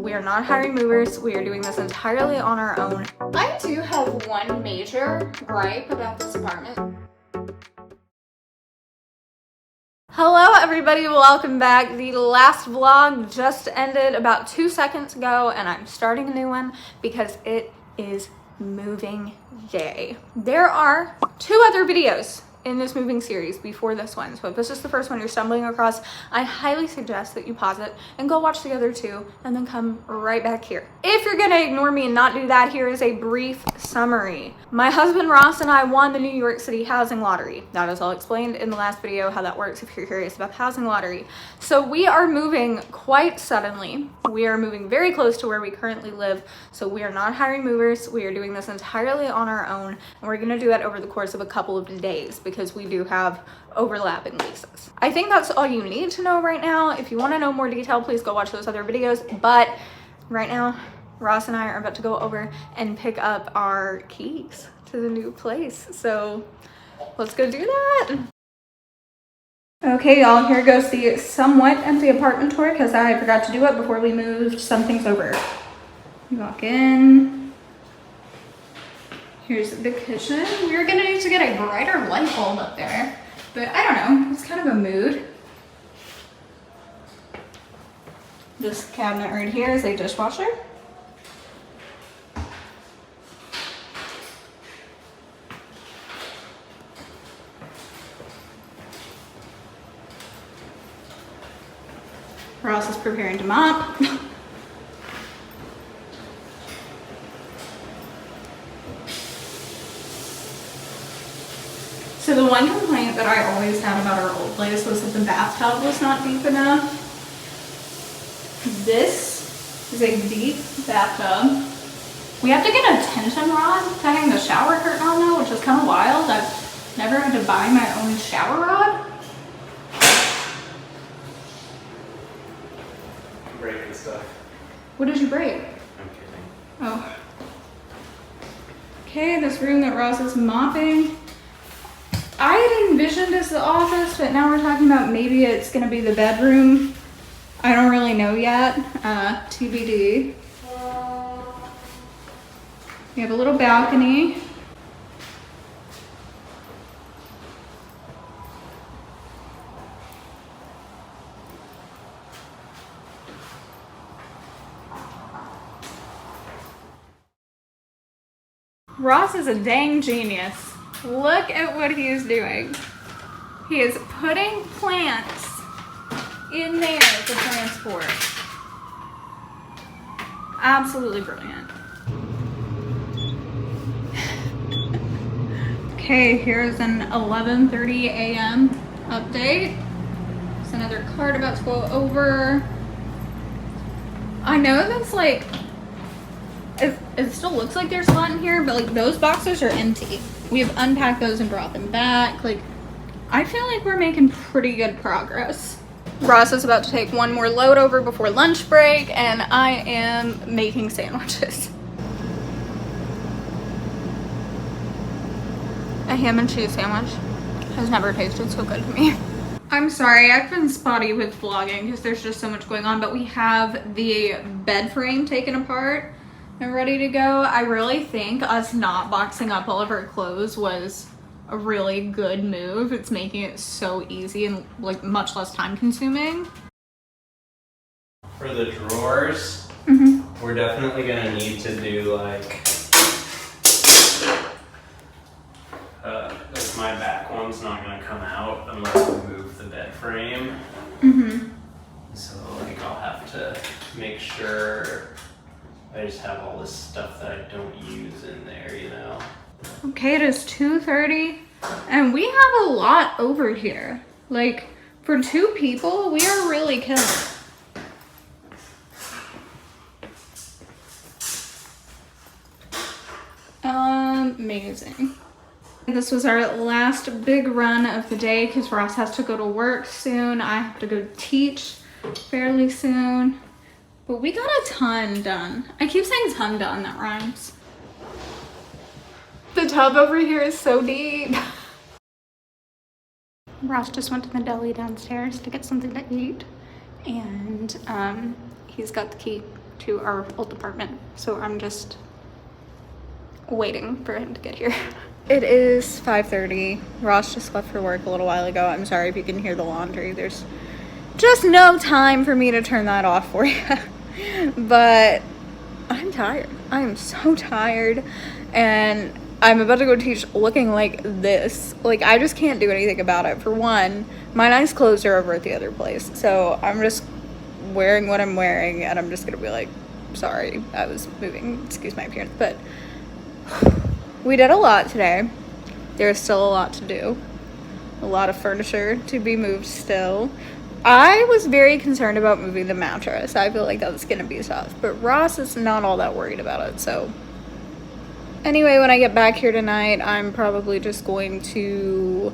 We are not hiring movers. We are doing this entirely on our own. I do have one major gripe about this apartment. Hello everybody, welcome back. The last vlog just ended about 2 seconds ago and I'm starting a new one because it is moving day. There are 2 other videos in this moving series before this one, so if this is the first one you're stumbling across, I highly suggest that you pause it and go watch the other 2 and then come right back here. If you're gonna ignore me and not do that, here is a brief summary. My husband Ross and I won the New York City Housing Lottery. That is all explained in the last video how that works if you're curious about the housing lottery. So we are moving quite suddenly. We are moving very close to where we currently live, so we are not hiring movers. We are doing this entirely on our own, and we're gonna do it over the course of a couple of days because we do have overlapping leases. I think that's all you need to know right now. If you want to know more detail, please go watch those other videos. But right now, Ross and I are about to go over and pick up our keys to the new place. So let's go do that. Okay, y'all, here goes the somewhat empty apartment tour because I forgot to do it before we moved some things over. You walk in. Here's the kitchen. We're gonna need to get a brighter light bulb up there, but I don't know, it's kind of a mood. This cabinet right here is a dishwasher. Ross is preparing to mop. So the one complaint that I always had about our old place was that the bathtub was not deep enough. This is a deep bathtub. We have to get a tension rod to hang the shower curtain on though, which is kind of wild. I've never had to buy my own shower rod. Breaking stuff. What did you break? I'm kidding. Oh. Okay, this room that Ross is mopping. I had envisioned as the office, but now we're talking about maybe it's gonna be the bedroom. I don't really know yet, TBD. We have a little balcony. Ross is a dang genius. Look at what he is doing. He is putting plants in there to transport. Absolutely brilliant. Okay, here's an 11:30 a.m. update. There's another card about to go over. I know that's like, it still looks like there's a lot in here, but like those boxes are empty. We have unpacked those and brought them back. Like, I feel like we're making pretty good progress. Ross is about to take one more load over before lunch break, and I am making sandwiches. A ham and cheese sandwich has never tasted so good to me. I'm sorry, I've been spotty with vlogging because there's just so much going on, but we have the bed frame taken apart and ready to go. I really think us not boxing up all of our clothes was a really good move. It's making it so easy and like much less time consuming. For the drawers, we're definitely gonna need to do like my back one's not gonna come out unless we move the bed frame. So like I'll have to make sure I just have all this stuff that I don't use in there, you know? Okay, it is 2:30 and we have a lot over here. Like, for 2 people, we are really killing it. Amazing. This was our last big run of the day because Ross has to go to work soon. I have to go teach fairly soon. But we got a ton done. I keep saying ton done, that rhymes. The tub over here is so deep. Ross just went to the deli downstairs to get something to eat. And he's got the key to our old apartment. So I'm just waiting for him to get here. It is 5:30. Ross just left for work a little while ago. I'm sorry if you can hear the laundry. There's just no time for me to turn that off for you. But I'm tired. I am so tired. And I'm about to go teach looking like this. Like, I just can't do anything about it. For one, my nice clothes are over at the other place. So I'm just wearing what I'm wearing, and I'm just gonna be like, sorry, I was moving. Excuse my appearance. But we did a lot today. There's still a lot to do. A lot of furniture to be moved still. I was very concerned about moving the mattress. I feel like that was gonna be tough. But Ross is not all that worried about it, so. Anyway, when I get back here tonight, I'm probably just going to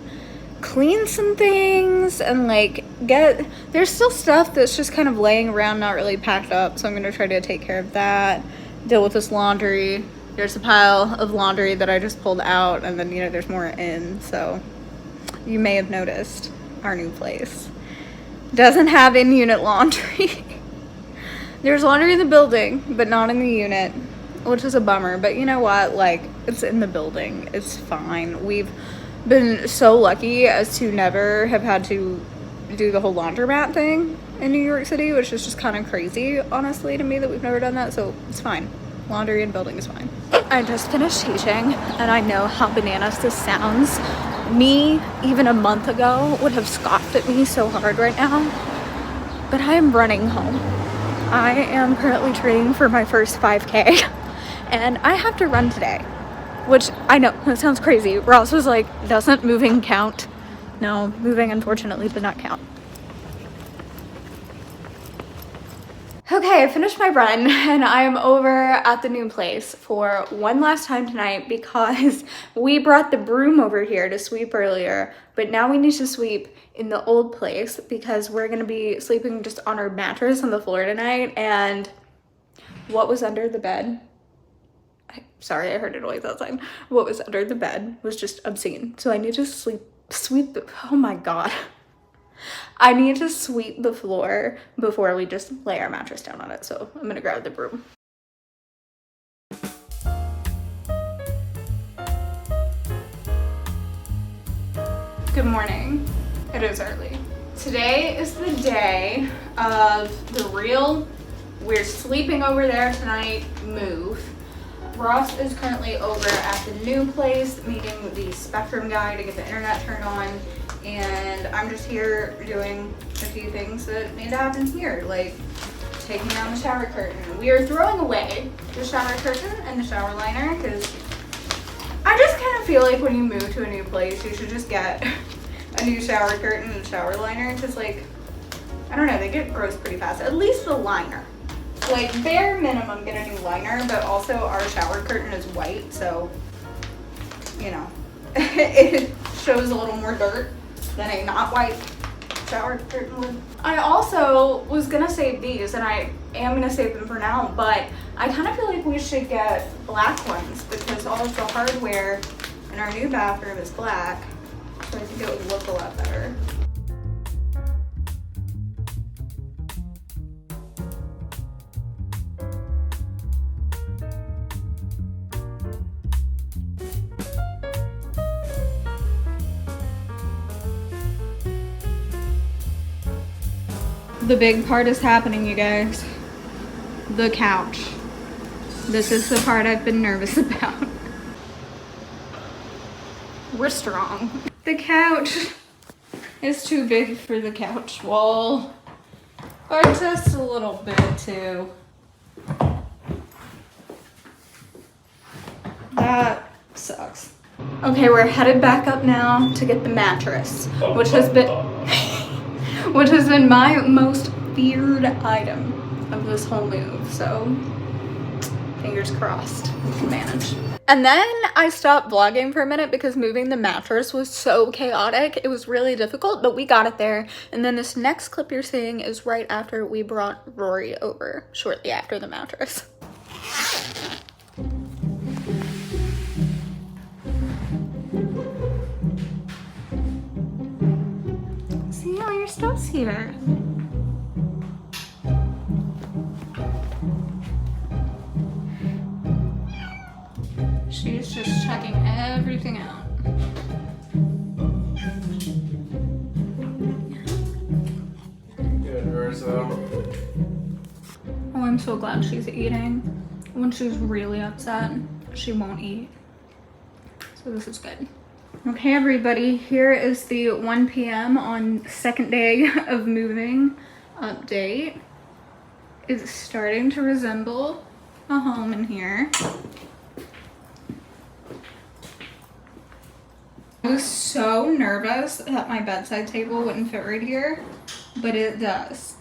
clean some things and like there's still stuff that's just kind of laying around, not really packed up. So I'm gonna try to take care of that, deal with this laundry. There's a pile of laundry that I just pulled out, and then, you know, there's more in. So you may have noticed our new place doesn't have in-unit laundry. There's laundry in the building, but not in the unit, which is a bummer. But you know what? Like, it's in the building. It's fine. We've been so lucky as to never have had to do the whole laundromat thing in New York City, which is just kind of crazy, honestly, to me, that we've never done that. So it's fine. Laundry and building is fine. I just finished teaching, and I know how bananas this sounds. Me, even a month ago, would have scoffed at me so hard right now. But I am running home. I am currently training for my first 5K, and I have to run today. Which, I know, that sounds crazy. Ross was like, doesn't moving count? No, moving unfortunately did not count. Okay, I finished my run, and I'm over at the new place for one last time tonight because we brought the broom over here to sweep earlier, but now we need to sweep in the old place because we're gonna be sleeping just on our mattress on the floor tonight. And what was under the bed? Sorry, I heard a noise outside. What was under the bed was just obscene. So I need to sweep the, oh my God. I need to sweep the floor before we just lay our mattress down on it. So I'm gonna grab the broom. Good morning. It is early. Today is the day of the real, we're sleeping over there tonight, move. Ross is currently over at the new place meeting the Spectrum guy to get the internet turned on. And I'm just here doing a few things that need to happen here, like taking down the shower curtain. We are throwing away the shower curtain and the shower liner because I just kind of feel like when you move to a new place, you should just get a new shower curtain and shower liner because, like, I don't know, they get gross pretty fast. At least the liner. Like, bare minimum, get a new liner, but also our shower curtain is white, so, you know, it shows a little more dirt than a not white shower curtain would. I also was gonna save these, and I am gonna save them for now, but I kind of feel like we should get black ones because all of the hardware in our new bathroom is black, so I think it would look a lot better. The big part is happening, you guys. The couch. This is the part I've been nervous about. We're strong. The couch is too big for the couch wall, or just a little bit too. That sucks. Okay, we're headed back up now to get the mattress, which has been my most feared item of this whole move, so fingers crossed we can manage. And then I stopped vlogging for a minute because moving the mattress was so chaotic. It was really difficult, but we got it there. And then this next clip you're seeing is right after we brought Rory over, shortly after the mattress. See, all your stuff's here. She's just checking everything out. Good, Verso. Oh, I'm so glad she's eating. When she's really upset, she won't eat. So this is good. Okay, everybody, here is the 1 p.m. on second day of moving update. It's starting to resemble a home in here. I was so nervous that my bedside table wouldn't fit right here, but it does.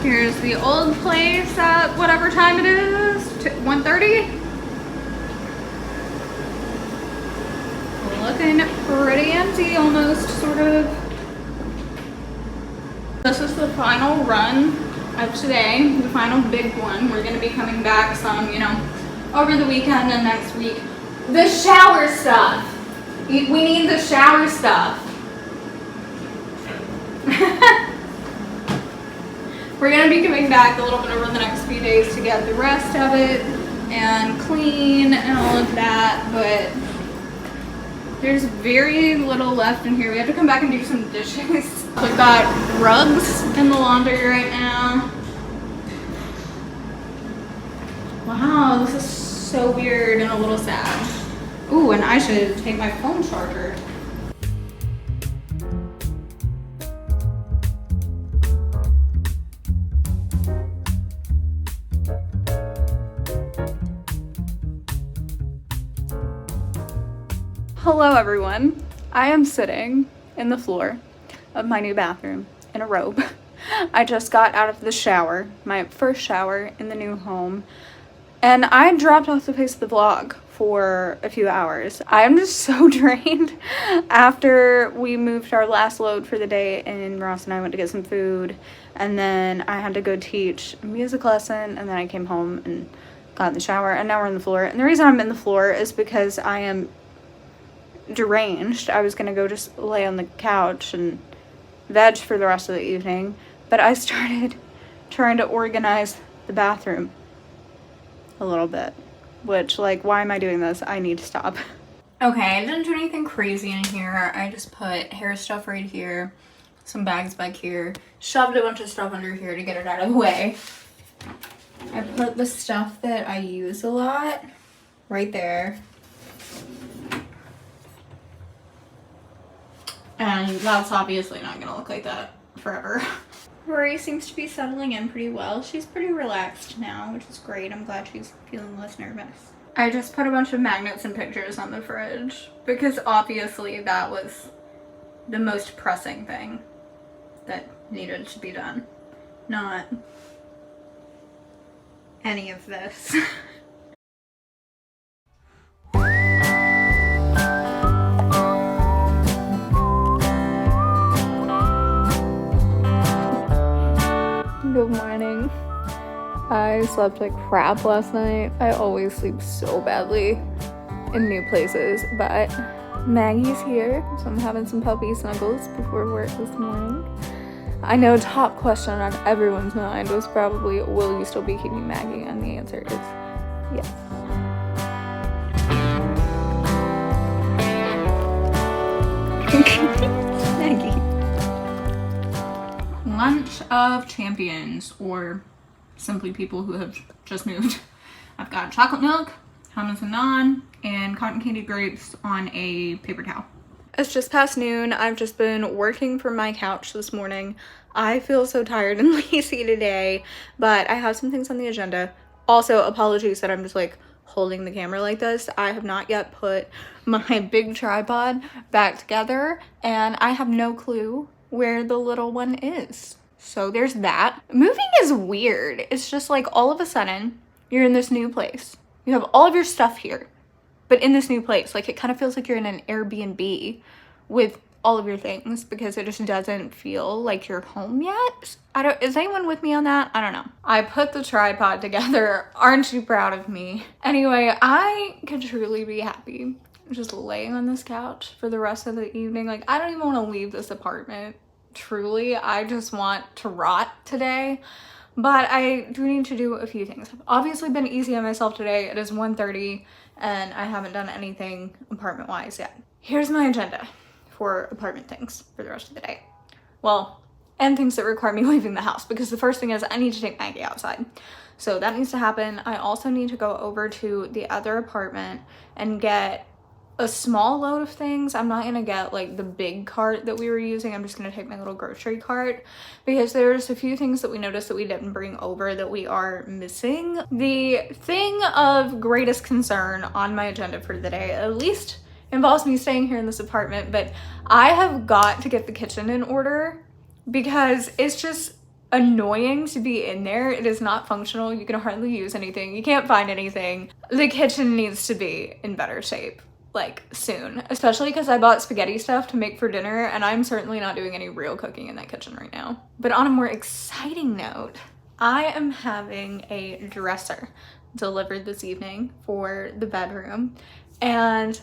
Here's the old place at whatever time it is, 1:30. Looking pretty empty, almost, sort of. This is the final run of today, the final big one. We're gonna be coming back some, you know, over the weekend and next week. The shower stuff. We need the shower stuff. We're gonna be coming back a little bit over the next few days to get the rest of it and clean and all of that, but there's very little left in here. We have to come back and do some dishes. We've got rugs in the laundry right now. Wow, this is so weird and a little sad. Ooh, and I should take my phone charger. Hello everyone. I am sitting in the floor of my new bathroom in a robe. I just got out of the shower, my first shower in the new home, and I dropped off the pace of the vlog for a few hours. I'm just so drained. After we moved our last load for the day and Ross and I went to get some food, and then I had to go teach a music lesson, and then I came home and got in the shower, and now we're on the floor. And the reason I'm in the floor is because I am deranged. I was gonna go just lay on the couch and veg for the rest of the evening, but I started trying to organize the bathroom a little bit, which, like, why am I doing this? I need to stop. Okay, I didn't do anything crazy in here. I just put hair stuff right here, some bags back here, shoved a bunch of stuff under here to get it out of the way. I put the stuff that I use a lot right there. And that's obviously not gonna look like that forever. Rory seems to be settling in pretty well. She's pretty relaxed now, which is great. I'm glad she's feeling less nervous. I just put a bunch of magnets and pictures on the fridge because obviously that was the most pressing thing that needed to be done. Not any of this. Good morning. I slept like crap last night. I always sleep so badly in new places, but Maggie's here, so I'm having some puppy snuggles before work this morning. I know top question on everyone's mind was probably, will you still be keeping Maggie? And the answer is yes. Maggie. Lunch of champions, or simply people who have just moved. I've got chocolate milk, hummus and naan, and cotton candy grapes on a paper towel. It's just past noon. I've just been working from my couch this morning. I feel so tired and lazy today, but I have some things on the agenda. Also, apologies that I'm just like holding the camera like this. I have not yet put my big tripod back together, and I have no clue where the little one is. So there's that. Moving is weird. It's just like all of a sudden you're in this new place. You have all of your stuff here, but in this new place, like it kind of feels like you're in an Airbnb with all of your things because it just doesn't feel like you're home yet. Is anyone with me on that? I don't know. I put the tripod together. Aren't you proud of me? Anyway, I could truly be happy just laying on this couch for the rest of the evening. Like, I don't even want to leave this apartment. Truly, I just want to rot today. but I do need to do a few things. I've obviously been easy on myself today. It is 1:30 and I haven't done anything apartment wise yet. Here's my agenda for apartment things for the rest of the day. Well, and things that require me leaving the house, because the first thing is I need to take Maggie outside. So that needs to happen. I also need to go over to the other apartment and get a small load of things. I'm not gonna get like the big cart that we were using. I'm just gonna take my little grocery cart, because there's a few things that we noticed that we didn't bring over that we are missing. The thing of greatest concern on my agenda for the day, at least involves me staying here in this apartment, but I have got to get the kitchen in order, because it's just annoying to be in there. It is not functional. You can hardly use anything. You can't find anything. The kitchen needs to be in better shape, like soon, especially because I bought spaghetti stuff to make for dinner, and I'm certainly not doing any real cooking in that kitchen right now. But on a more exciting note, I am having a dresser delivered this evening for the bedroom. And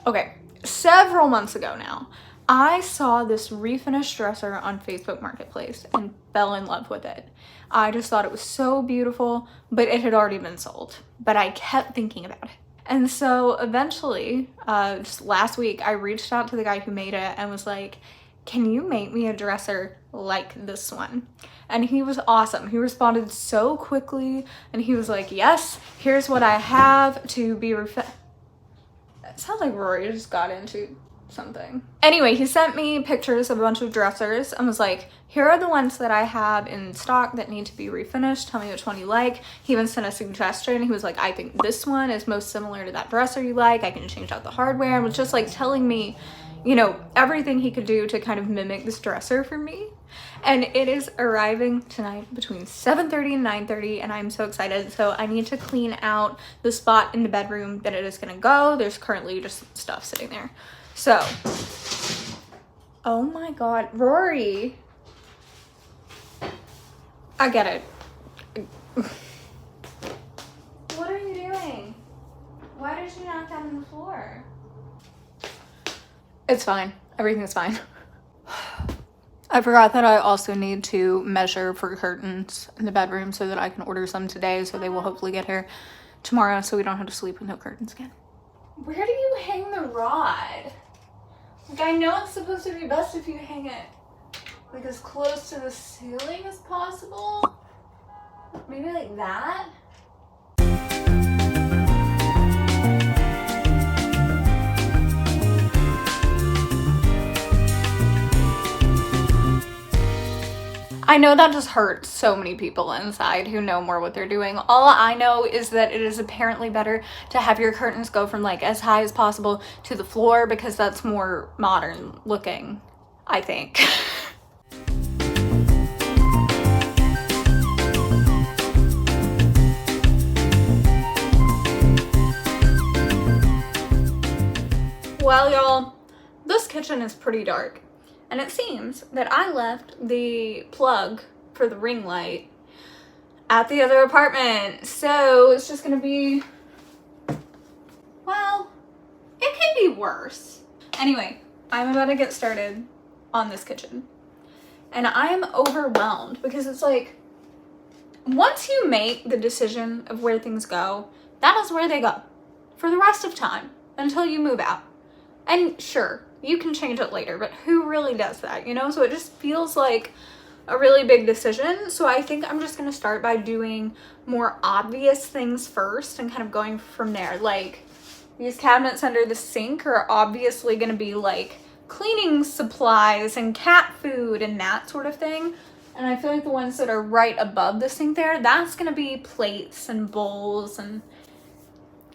okay, several months ago now, I saw this refinished dresser on Facebook Marketplace and fell in love with it. I just thought it was so beautiful, but it had already been sold. But I kept thinking about it. And so eventually, just last week, I reached out to the guy who made it and was like, can you make me a dresser like this one? And he was awesome. He responded so quickly, and he was like, yes, here's what I have to be It sounds like Rory just got into something. Anyway, he sent me pictures of a bunch of dressers and was like, here are the ones that I have in stock that need to be refinished. Tell me which one you like. He even sent a suggestion. He was like, I think this one is most similar to that dresser you like. I can change out the hardware. And was just like telling me, you know, everything he could do to kind of mimic this dresser for me. And it is arriving tonight between 7:30 and 9:30, and I'm so excited. So I need to clean out the spot in the bedroom that it is gonna go. There's currently just stuff sitting there. So, oh my God, Rory. I get it. What are you doing? Why did you knock that on the floor? It's fine. Everything's fine. I forgot that I also need to measure for curtains in the bedroom so that I can order some today, so they will hopefully get here tomorrow so we don't have to sleep with no curtains again. Where do you hang the rod? Like, I know it's supposed to be best if you hang it like as close to the ceiling as possible. Maybe like that? I know that just hurts so many people inside who know more what they're doing. All I know is that it is apparently better to have your curtains go from like as high as possible to the floor, because that's more modern looking, I think. Well, y'all, this kitchen is pretty dark. And it seems that I left the plug for the ring light at the other apartment. So it's just gonna be, well, it could be worse. Anyway, I'm about to get started on this kitchen. And I am overwhelmed because it's like, once you make the decision of where things go, that is where they go for the rest of time until you move out. And sure, you can change it later, but who really does that, you know? So it just feels like a really big decision. So I think I'm just gonna start by doing more obvious things first and kind of going from there. Like, these cabinets under the sink are obviously gonna be like cleaning supplies and cat food and that sort of thing. And I feel like the ones that are right above the sink there, that's gonna be plates and bowls and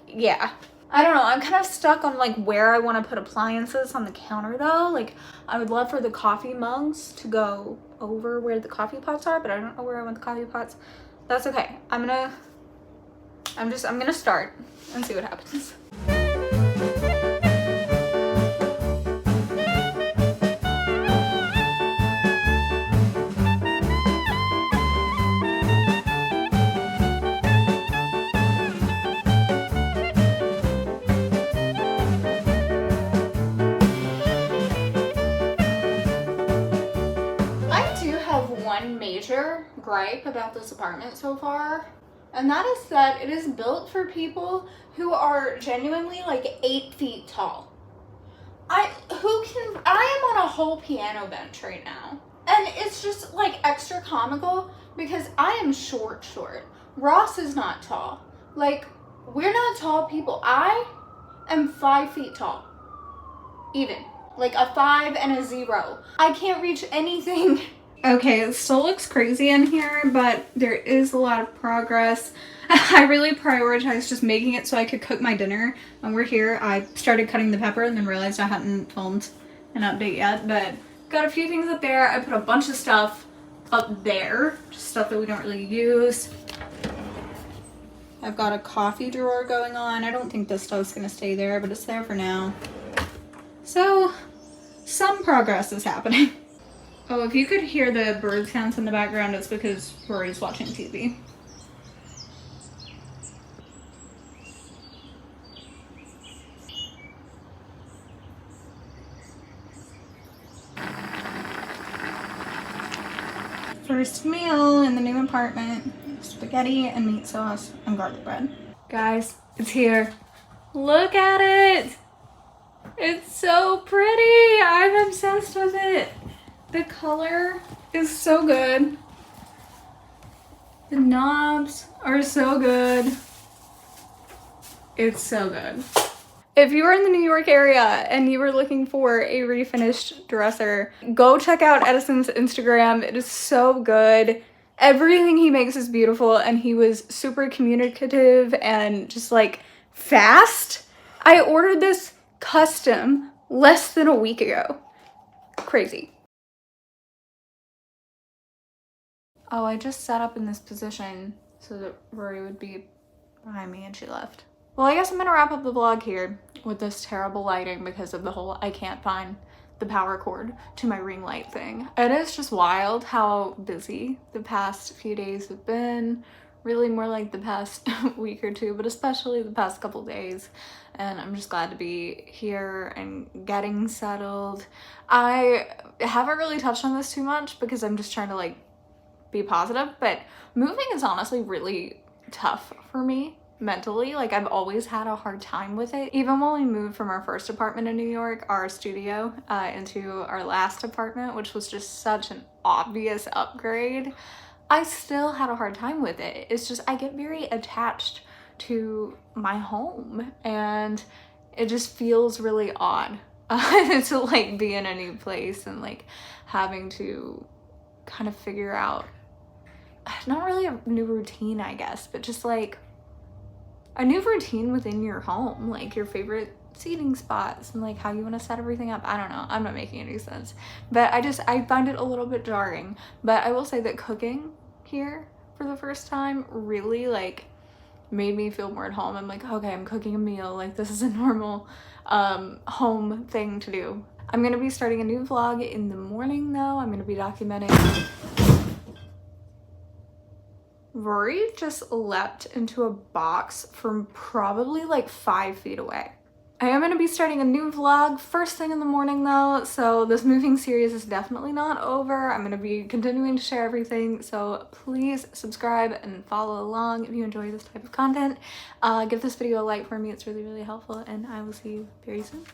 yeah. I don't know, I'm kind of stuck on like where I want to put appliances on the counter though. Like, I would love for the coffee mugs to go over where the coffee pots are, but I don't know where I want the coffee pots. That's okay. I'm gonna start and see what happens. gripe about this apartment so far, and that is that it is built for people who are genuinely like 8 feet tall. I am on a whole piano bench right now. And it's just like extra comical because I am short. Ross is not tall. Like, we're not tall people. I am 5 feet tall. Even. Like a 5 and a 0. I can't reach anything. Okay, it still looks crazy in here, but there is a lot of progress. I really prioritized just making it so I could cook my dinner. When we're here, I started cutting the pepper and then realized I hadn't filmed an update yet, but got a few things up there. I put a bunch of stuff up there, just stuff that we don't really use. I've got a coffee drawer going on. I don't think this stuff's gonna stay there, but it's there for now. So, some progress is happening. Oh, if you could hear the bird sounds in the background, it's because Rory's watching TV. First meal in the new apartment. Spaghetti and meat sauce and garlic bread. Guys, it's here. Look at it! It's so pretty! I'm obsessed with it. The color is so good. The knobs are so good. It's so good. If you are in the New York area and you were looking for a refinished dresser, go check out Edison's Instagram. It is so good. Everything he makes is beautiful, and he was super communicative and just like fast. I ordered this custom less than a week ago. Crazy. Oh, I just sat up in this position so that Rory would be behind me and she left. Well, I guess I'm gonna wrap up the vlog here with this terrible lighting because of the whole I can't find the power cord to my ring light thing. It is just wild how busy the past few days have been. Really more like the past week or two, but especially the past couple days. And I'm just glad to be here and getting settled. I haven't really touched on this too much because I'm just trying to like be positive, but moving is honestly really tough for me mentally. Like, I've always had a hard time with it. Even when we moved from our first apartment in New York, our studio, into our last apartment, which was just such an obvious upgrade, I still had a hard time with it. It's just, I get very attached to my home and it just feels really odd to like be in a new place and like having to kind of figure out, not really a new routine, I guess, but just like a new routine within your home, like your favorite seating spots and like how you want to set everything up. I don't know, I'm not making any sense, but I find it a little bit jarring. But I will say that cooking here for the first time really like made me feel more at home. I'm like, okay, I'm cooking a meal, like this is a normal home thing to do. I'm gonna be starting a new vlog in the morning though. I'm gonna be documenting. Rory just leapt into a box from probably like 5 feet away. I am going to be starting a new vlog first thing in the morning though, so this moving series is definitely not over. I'm going to be continuing to share everything, so please subscribe and follow along if you enjoy this type of content. Give this video a like for me, it's really, really helpful, and I will see you very soon.